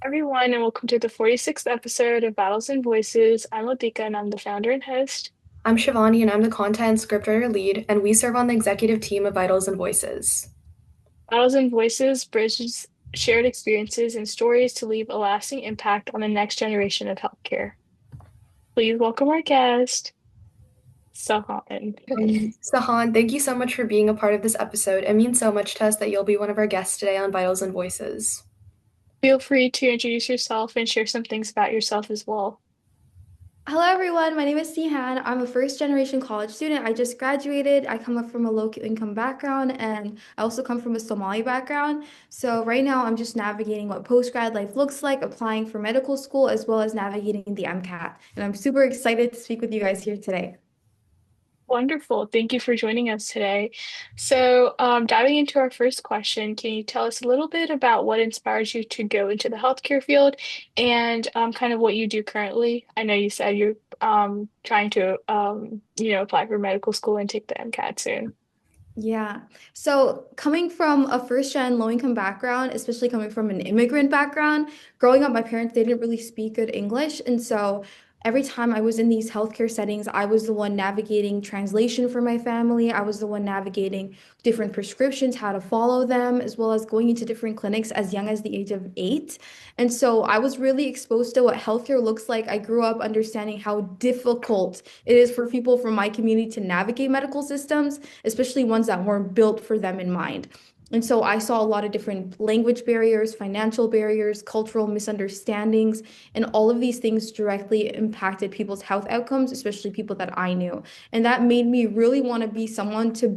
Everyone, and welcome to the 46th episode of Battles and Voices. I'm Latika, and I'm the founder and host. I'm Shivani, and I'm the content and scriptwriter lead, and we serve on the executive team of Vitals and Voices. Battles and Voices bridges shared experiences and stories to leave a lasting impact on the next generation of healthcare. Please welcome our guest, Sehan. Sahan, thank you so much for being a part of this episode. It means so much to us that you'll be one of our guests today on Vitals and Voices. Feel free to introduce yourself and share some things about yourself as well. Hello, everyone. My name is Sehan. I'm a first generation college student. I just graduated. I come up from a low income background and I also come from a Somali background. So, right now, I'm just navigating what post grad life looks like, applying for medical school, as well as navigating the MCAT. And I'm super excited to speak with you guys here today. Wonderful. Thank you for joining us today. So, diving into our first question, can you tell us a little bit about what inspires you to go into the healthcare field and kind of what you do currently? I know you said you're trying to, apply for medical school and take the MCAT soon. Yeah. So coming from a first gen low income background, especially coming from an immigrant background, growing up, my parents, they didn't really speak good English. And so every time I was in these healthcare settings, I was the one navigating translation for my family. I was the one navigating different prescriptions, how to follow them, as well as going into different clinics as young as the age of 8. And so I was really exposed to what healthcare looks like. I grew up understanding how difficult it is for people from my community to navigate medical systems, especially ones that weren't built for them in mind. And so I saw a lot of different language barriers, financial barriers, cultural misunderstandings, and all of these things directly impacted people's health outcomes, especially people that I knew. And that made me really want to be someone to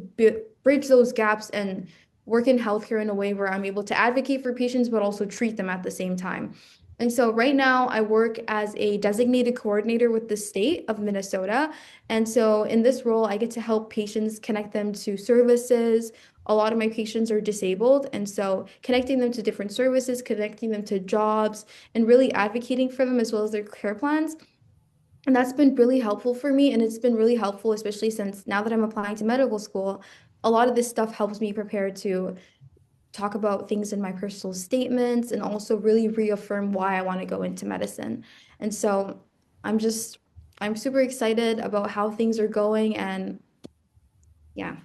bridge those gaps and work in healthcare in a way where I'm able to advocate for patients, but also treat them at the same time. And so right now I work as a designated coordinator with the state of Minnesota. And so in this role, I get to help patients connect them to services. A lot of my patients are disabled. And so connecting them to different services, connecting them to jobs, and really advocating for them as well as their care plans. And that's been really helpful for me. And it's been really helpful, especially since now that I'm applying to medical school, a lot of this stuff helps me prepare to talk about things in my personal statements and also really reaffirm why I want to go into medicine. And so I'm just, I'm super excited about how things are going. And yeah.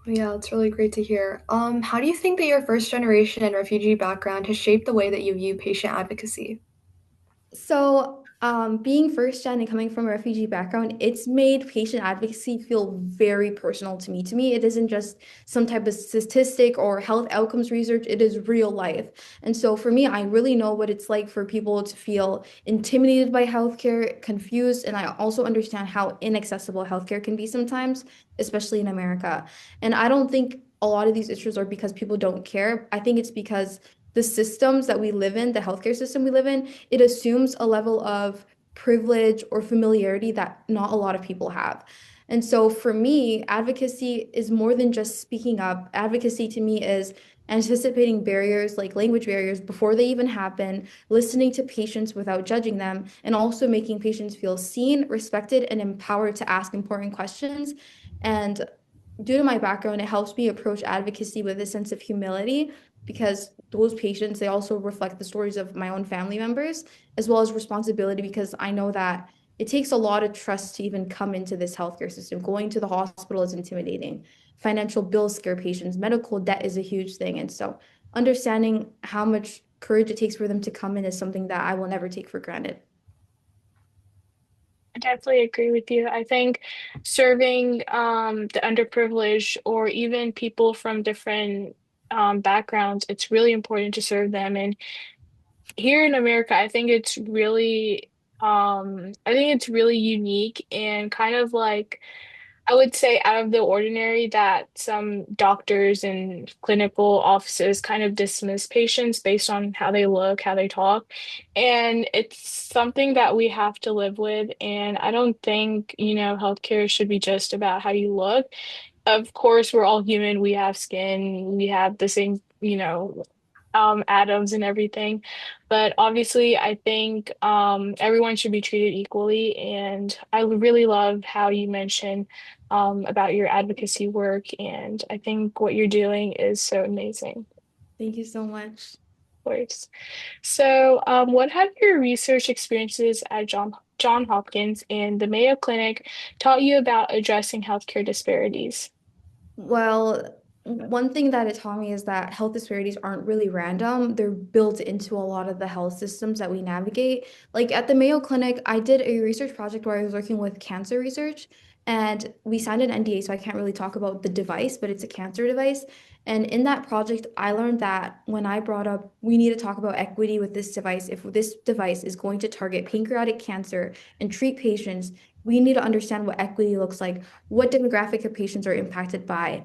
Yeah, it's really great to hear. How do you think that your first generation and refugee background has shaped the way that you view patient advocacy? So, being first gen and coming from a refugee background, it's made patient advocacy feel very personal to me. To me, it isn't just some type of statistic or health outcomes research, it is real life. And so, for me, I really know what it's like for people to feel intimidated by healthcare, confused, and I also understand how inaccessible healthcare can be sometimes, especially in America. And I don't think a lot of these issues are because people don't care. I think it's because the systems that we live in, the healthcare system we live in, it assumes a level of privilege or familiarity that not a lot of people have. And so for me, advocacy is more than just speaking up. Advocacy to me is anticipating barriers like language barriers before they even happen, listening to patients without judging them, and also making patients feel seen, respected, and empowered to ask important questions. And due to my background, it helps me approach advocacy with a sense of humility because those patients, they also reflect the stories of my own family members, as well as responsibility because I know that it takes a lot of trust to even come into this healthcare system. Going to the hospital is intimidating. Financial bills scare patients. Medical debt is a huge thing. And so understanding how much courage it takes for them to come in is something that I will never take for granted. I definitely agree with you. I think serving the underprivileged or even people from different backgrounds, it's really important to serve them. And here in America, I think it's really unique and kind of like I would say out of the ordinary that some doctors and clinical offices kind of dismiss patients based on how they look, how they talk. And it's something that we have to live with. And I don't think, healthcare should be just about how you look. Of course, we're all human. We have skin. We have the same, atoms and everything. But obviously, I think everyone should be treated equally. And I really love how you mentioned about your advocacy work. And I think what you're doing is so amazing. Thank you so much. course. So, what have your research experiences at John Hopkins and the Mayo Clinic taught you about addressing healthcare disparities? Well, one thing that it taught me is that health disparities aren't really random. They're built into a lot of the health systems that we navigate. Like at the Mayo Clinic, I did a research project where I was working with cancer research, and we signed an NDA, so I can't really talk about the device, but it's a cancer device. And in that project, I learned that when I brought up we need to talk about equity with this device, if this device is going to target pancreatic cancer and treat patients, we need to understand what equity looks like, what demographic of patients are impacted by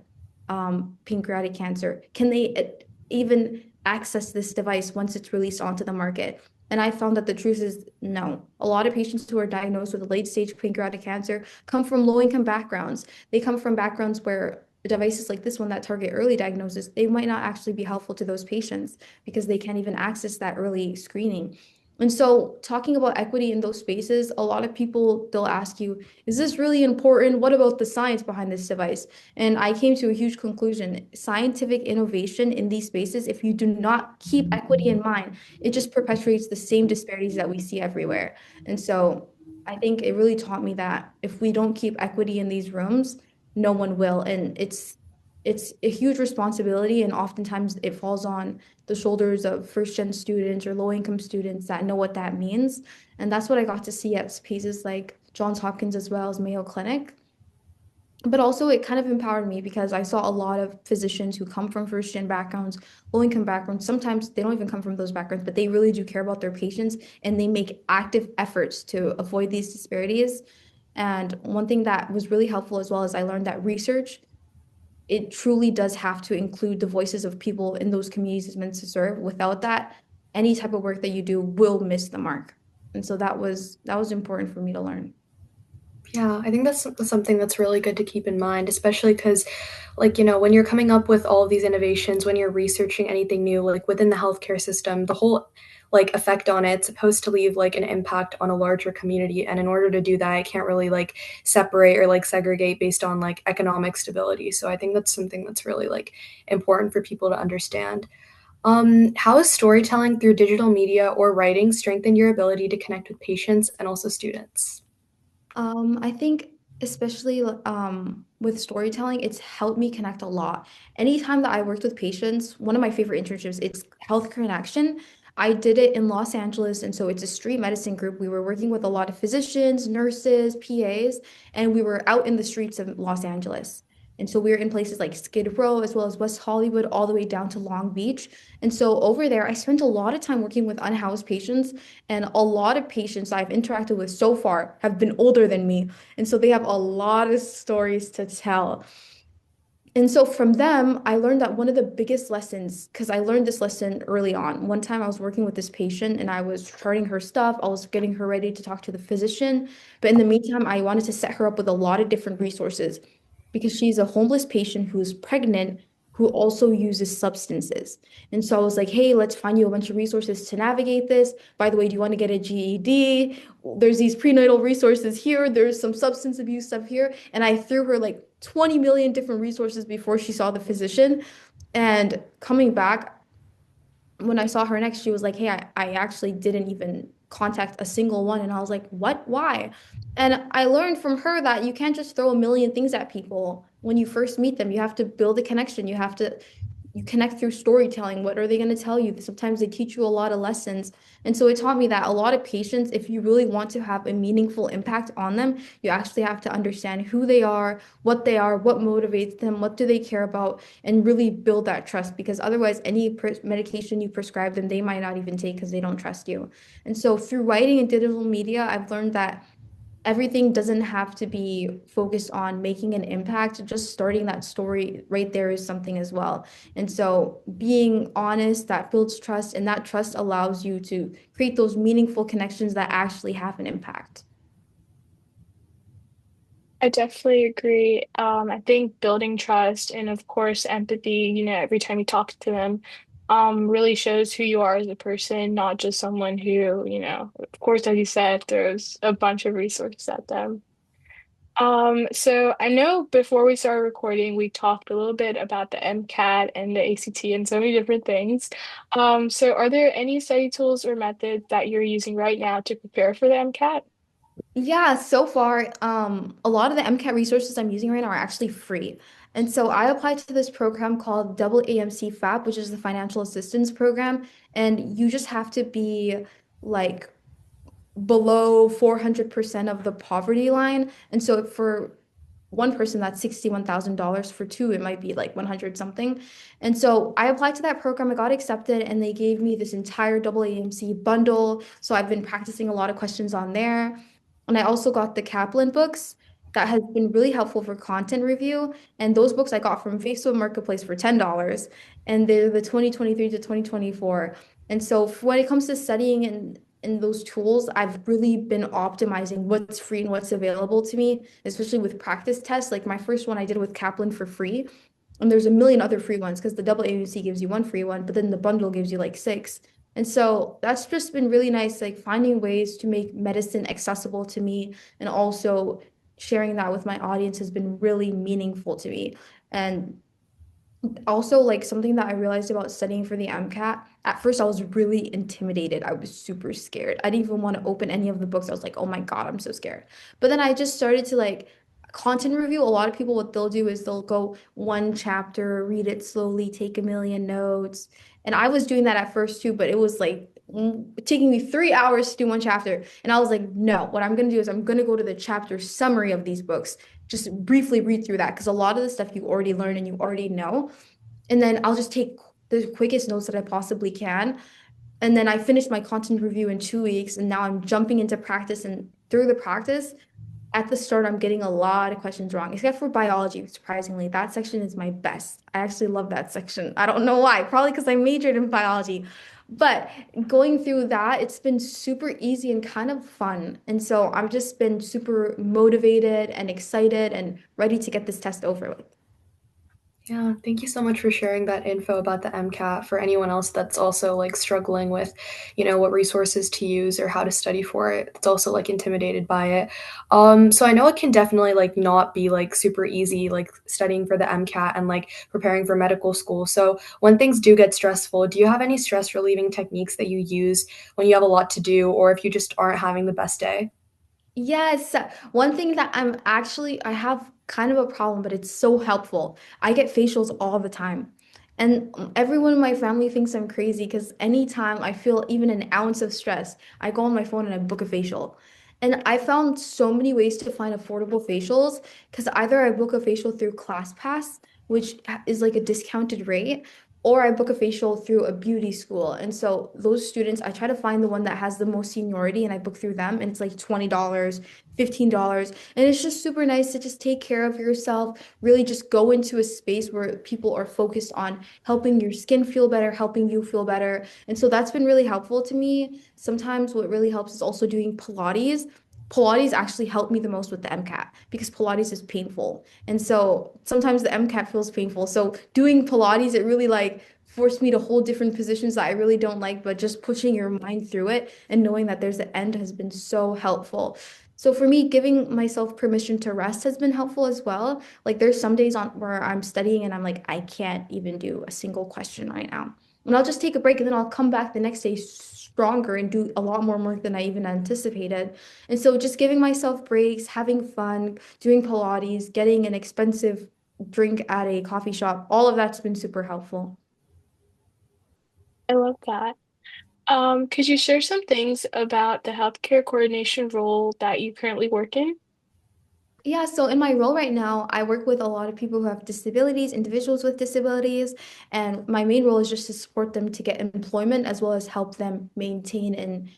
pancreatic cancer. Can they even access this device once it's released onto the market? And I found that the truth is no. A lot of patients who are diagnosed with late stage pancreatic cancer come from low income backgrounds. They come from backgrounds where devices like this one that target early diagnosis, they might not actually be helpful to those patients because they can't even access that early screening. And so, talking about equity in those spaces, a lot of people they'll ask you, is this really important? What about the science behind this device? And I came to a huge conclusion. Scientific innovation in these spaces, if you do not keep equity in mind, it just perpetuates the same disparities that we see everywhere. And so I think it really taught me that if we don't keep equity in these rooms, no one will. And it's a huge responsibility, and oftentimes it falls on the shoulders of first gen students or low income students that know what that means. And that's what I got to see at spaces like Johns Hopkins as well as Mayo Clinic. But also, it kind of empowered me because I saw a lot of physicians who come from first gen backgrounds, low income backgrounds. Sometimes they don't even come from those backgrounds, but they really do care about their patients and they make active efforts to avoid these disparities. And one thing that was really helpful as well is I learned that research, it truly does have to include the voices of people in those communities it's meant to serve. Without that, any type of work that you do will miss the mark. And so that was important for me to learn. Yeah, I think that's something that's really good to keep in mind, especially because, when you're coming up with all of these innovations, when you're researching anything new, like within the healthcare system, the whole effect on it's supposed to leave like an impact on a larger community. And in order to do that, I can't really separate or segregate based on economic stability. So I think that's something that's really important for people to understand. How has storytelling through digital media or writing strengthened your ability to connect with patients and also students? I think especially with storytelling, it's helped me connect a lot. Anytime that I worked with patients, one of my favorite internships, it's healthcare in action. I did it in Los Angeles, and so it's a street medicine group. We were working with a lot of physicians, nurses, PAs, and we were out in the streets of Los Angeles. And so we were in places like Skid Row, as well as West Hollywood, all the way down to Long Beach. And so over there, I spent a lot of time working with unhoused patients, and a lot of patients I've interacted with so far have been older than me. And so they have a lot of stories to tell. And so from them, I learned that one of the biggest lessons, because I learned this lesson early on. One time I was working with this patient and I was charting her stuff. I was getting her ready to talk to the physician. But in the meantime, I wanted to set her up with a lot of different resources because she's a homeless patient who's pregnant who also uses substances. And so I was like, hey, let's find you a bunch of resources to navigate this. By the way, do you want to get a GED? There's these prenatal resources here. There's some substance abuse stuff here. And I threw her like 20 million different resources before she saw the physician. And coming back, when I saw her next, she was like, hey, I actually didn't even contact a single one. And I was like, what? Why? And I learned from her that you can't just throw a million things at people when you first meet them. You have to build a connection. You connect through storytelling. What are they going to tell you? Sometimes they teach you a lot of lessons. And so it taught me that a lot of patients, if you really want to have a meaningful impact on them, you actually have to understand who they are, what motivates them, what do they care about, and really build that trust because otherwise any medication you prescribe them, they might not even take because they don't trust you. And so through writing and digital media, I've learned that everything doesn't have to be focused on making an impact. Just starting that story right there is something as well. And so being honest, that builds trust, and that trust allows you to create those meaningful connections that actually have an impact. I definitely agree. I think building trust and of course empathy, every time you talk to them, really shows who you are as a person, not just someone who, of course, as you said, throws a bunch of resources at them. So I know before we started recording, we talked a little bit about the MCAT and the ACT and so many different things. So are there any study tools or methods that you're using right now to prepare for the MCAT? Yeah, so far, a lot of the MCAT resources I'm using right now are actually free. And so I applied to this program called Double AMC FAP, which is the Financial Assistance Program. And you just have to be like below 400% of the poverty line. And so for one person, that's $61,000. For two, it might be like 100 something. And so I applied to that program, I got accepted, and they gave me this entire double AMC bundle. So I've been practicing a lot of questions on there. And I also got the Kaplan books that has been really helpful for content review. And those books I got from Facebook Marketplace for $10. And they're the 2023 to 2024. And so when it comes to studying in those tools, I've really been optimizing what's free and what's available to me, especially with practice tests. Like my first one I did with Kaplan for free. And there's a million other free ones because the double AUC gives you one free one, but then the bundle gives you like six. And so that's just been really nice, like finding ways to make medicine accessible to me and also sharing that with my audience has been really meaningful to me. And also, like something that I realized about studying for the MCAT, at first I was really intimidated. I was super scared. I didn't even want to open any of the books. I was like, oh my God, I'm so scared. But then I just started to like content review. A lot of people, what they'll do is they'll go one chapter, read it slowly, take a million notes. And I was doing that at first too, but it was like taking me 3 hours to do one chapter. And I was like, no, what I'm going to do is I'm going to go to the chapter summary of these books, just briefly read through that because a lot of the stuff you already learned and you already know. And then I'll just take the quickest notes that I possibly can. And then I finished my content review in 2 weeks, and now I'm jumping into practice. And through the practice, at the start, I'm getting a lot of questions wrong, except for biology, surprisingly. That section is my best. I actually love that section. I don't know why, probably because I majored in biology. But going through that, it's been super easy and kind of fun. And so I've just been super motivated and excited and ready to get this test over with. Yeah, thank you so much for sharing that info about the MCAT for anyone else that's also like struggling with, what resources to use or how to study for it. It's also like intimidated by it. So I know it can definitely like not be like super easy, like studying for the MCAT and like preparing for medical school. So when things do get stressful, do you have any stress relieving techniques that you use when you have a lot to do or if you just aren't having the best day? Yes. One thing that I have kind of a problem, but it's so helpful. I get facials all the time. And everyone in my family thinks I'm crazy because anytime I feel even an ounce of stress, I go on my phone and I book a facial. And I found so many ways to find affordable facials because either I book a facial through ClassPass, which is like a discounted rate, or I book a facial through a beauty school. And so those students, I try to find the one that has the most seniority and I book through them. And it's like $20, $15. And it's just super nice to just take care of yourself, really just go into a space where people are focused on helping your skin feel better, helping you feel better. And so that's been really helpful to me. Sometimes what really helps is also doing Pilates. Pilates actually helped me the most with the MCAT because Pilates is painful. And so sometimes the MCAT feels painful. So doing Pilates, it really like forced me to hold different positions that I really don't like, but just pushing your mind through it and knowing that there's an end has been so helpful. So for me, giving myself permission to rest has been helpful as well. Like there's some days on where I'm studying and I'm like, I can't even do a single question right now. And I'll just take a break and then I'll come back the next day stronger and do a lot more work than I even anticipated. And so just giving myself breaks, having fun, doing Pilates, getting an expensive drink at a coffee shop, all of that's been super helpful. I love that. Could you share some things about the healthcare coordination role that you currently work in? Yeah, so in my role right now, I work with a lot of people who have disabilities, individuals with disabilities, and my main role is just to support them to get employment as well as help them maintain and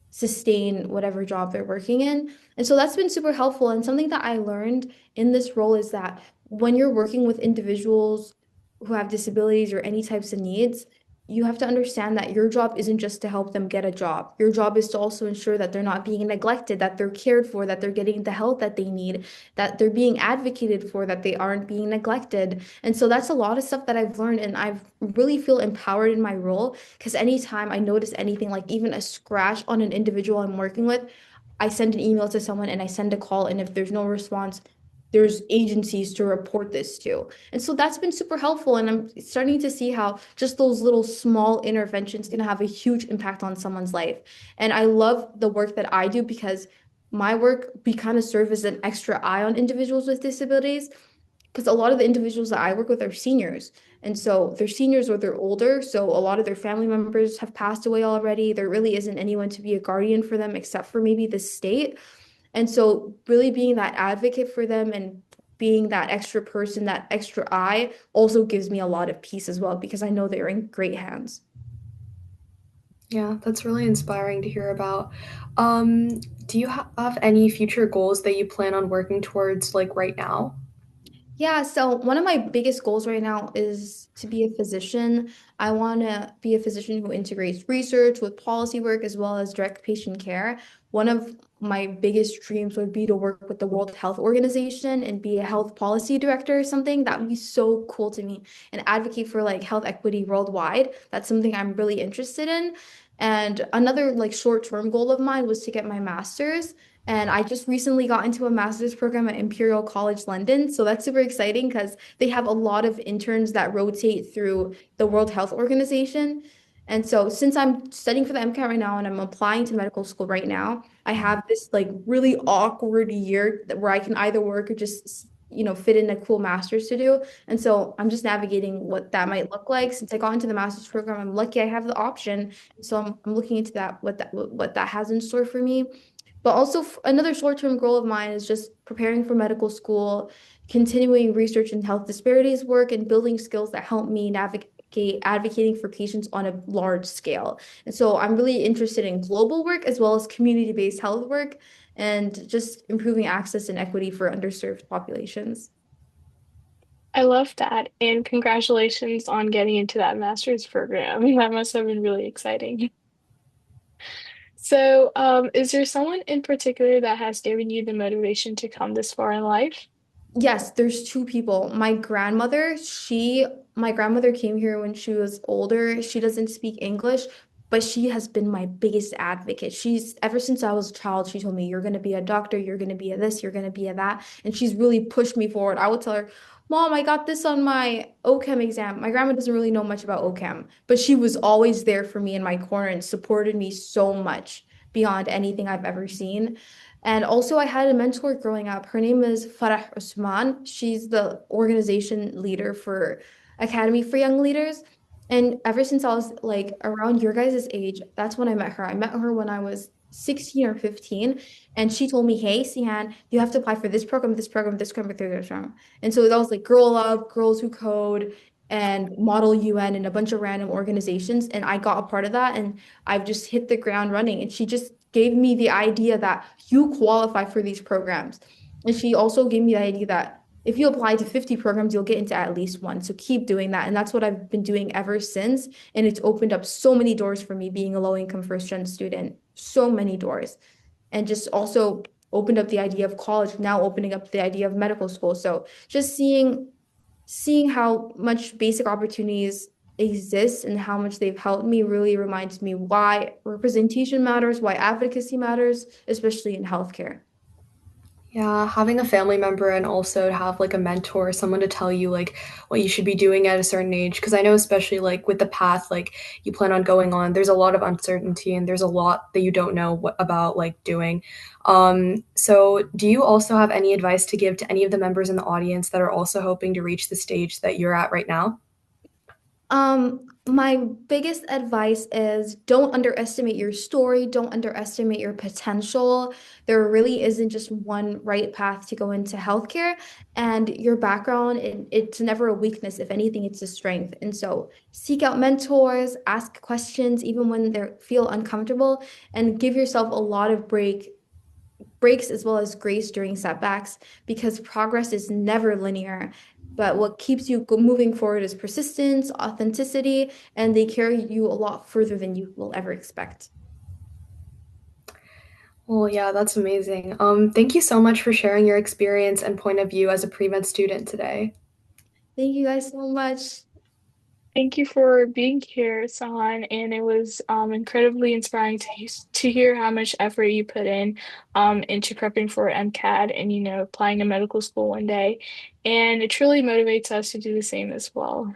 sustain whatever job they're working in. And so that's been super helpful. And something that I learned in this role is that when you're working with individuals who have disabilities or any types of needs, you have to understand that your job isn't just to help them get a job. Your job is to also ensure that they're not being neglected, that they're cared for, that they're getting the help that they need, that they're being advocated for, that they aren't being neglected. And so that's a lot of stuff that I've learned, and I really feel empowered in my role because anytime I notice anything, like even a scratch on an individual I'm working with, I send an email to someone and I send a call, and if there's no response, there's agencies to report this to. And so that's been super helpful. And I'm starting to see how just those little small interventions can have a huge impact on someone's life. And I love the work that I do because my work, we kind of serve as an extra eye on individuals with disabilities because a lot of the individuals that I work with are seniors. And so they're seniors or they're older. So a lot of their family members have passed away already. There really isn't anyone to be a guardian for them except for maybe the state. And so really being that advocate for them and being that extra person, that extra eye also gives me a lot of peace as well because I know they're in great hands. Yeah, that's really inspiring to hear about. Do you have any future goals that you plan on working towards like right now? Yeah, so one of my biggest goals right now is to be a physician. I want to be a physician who integrates research with policy work as well as direct patient care. One of my biggest dreams would be to work with the World Health Organization and be a health policy director or something. That would be so cool to me and advocate for like health equity worldwide. That's something I'm really interested in. And another like short-term goal of mine was to get my master's. And I just recently got into a master's program at Imperial College London. So that's super exciting because they have a lot of interns that rotate through the World Health Organization. And so since I'm studying for the MCAT right now and I'm applying to medical school right now, I have this like really awkward year where I can either work or just, fit in a cool master's to do. And so I'm just navigating what that might look like. Since I got into the master's program, I'm lucky I have the option. So I'm looking into that, what that has in store for me. But also, another short-term goal of mine is just preparing for medical school, continuing research in health disparities work, and building skills that help me navigate advocating for patients on a large scale. And so I'm really interested in global work as well as community-based health work and just improving access and equity for underserved populations. I love that. And congratulations on getting into that master's program. That must have been really exciting. So, is there someone in particular that has given you the motivation to come this far in life? Yes, there's two people. My grandmother came here when she was older. She doesn't speak English, but she has been my biggest advocate. Ever since I was a child, she told me, you're going to be a doctor, you're going to be a this, you're going to be a that. And she's really pushed me forward. I would tell her, Mom, I got this on my OChem exam. My grandma doesn't really know much about OChem, but she was always there for me in my corner and supported me so much beyond anything I've ever seen. And also, I had a mentor growing up. Her name is Farah Usman. She's the organization leader for Academy for Young Leaders. And ever since I was like around your guys' age, that's when I met her. I met her when I was 16 or 15. And she told me, hey, Sihan, you have to apply for this program, this program, this program, this program. And so that was like Girl Up, Girls Who Code, and Model UN and a bunch of random organizations. And I got a part of that. And I've just hit the ground running. And she just gave me the idea that you qualify for these programs. And she also gave me the idea that if you apply to 50 programs, you'll get into at least one. So keep doing that. And that's what I've been doing ever since. And it's opened up so many doors for me being a low income first gen student, so many doors. And just also opened up the idea of college, now opening up the idea of medical school. So just seeing how much basic opportunities exist and how much they've helped me really reminds me why representation matters, why advocacy matters, especially in healthcare. Yeah, having a family member and also to have like a mentor, someone to tell you like what you should be doing at a certain age. Because I know, especially like with the path like you plan on going on, there's a lot of uncertainty and there's a lot that you don't know about like doing. So do you also have any advice to give to any of the members in the audience that are also hoping to reach the stage that you're at right now? My biggest advice is don't underestimate your story, don't underestimate your potential. There really isn't just one right path to go into healthcare, and your background, it's never a weakness. If anything, it's a strength. And so seek out mentors, ask questions, even when they feel uncomfortable, and give yourself a lot of breaks as well as grace during setbacks because progress is never linear. But what keeps you moving forward is persistence, authenticity, and they carry you a lot further than you will ever expect. Well, yeah, that's amazing. Thank you so much for sharing your experience and point of view as a pre-med student today. Thank you guys so much. Thank you for being here, Sahan, and it was incredibly inspiring to hear how much effort you put in into prepping for MCAT and applying to medical school one day. And it truly motivates us to do the same as well.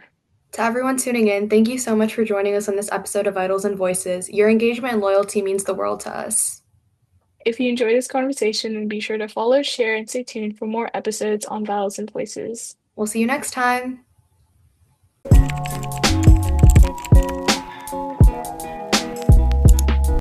To everyone tuning in, thank you so much for joining us on this episode of Vitals and Voices. Your engagement and loyalty means the world to us. If you enjoyed this conversation, then be sure to follow, share, and stay tuned for more episodes on Vowels and Voices. We'll see you next time.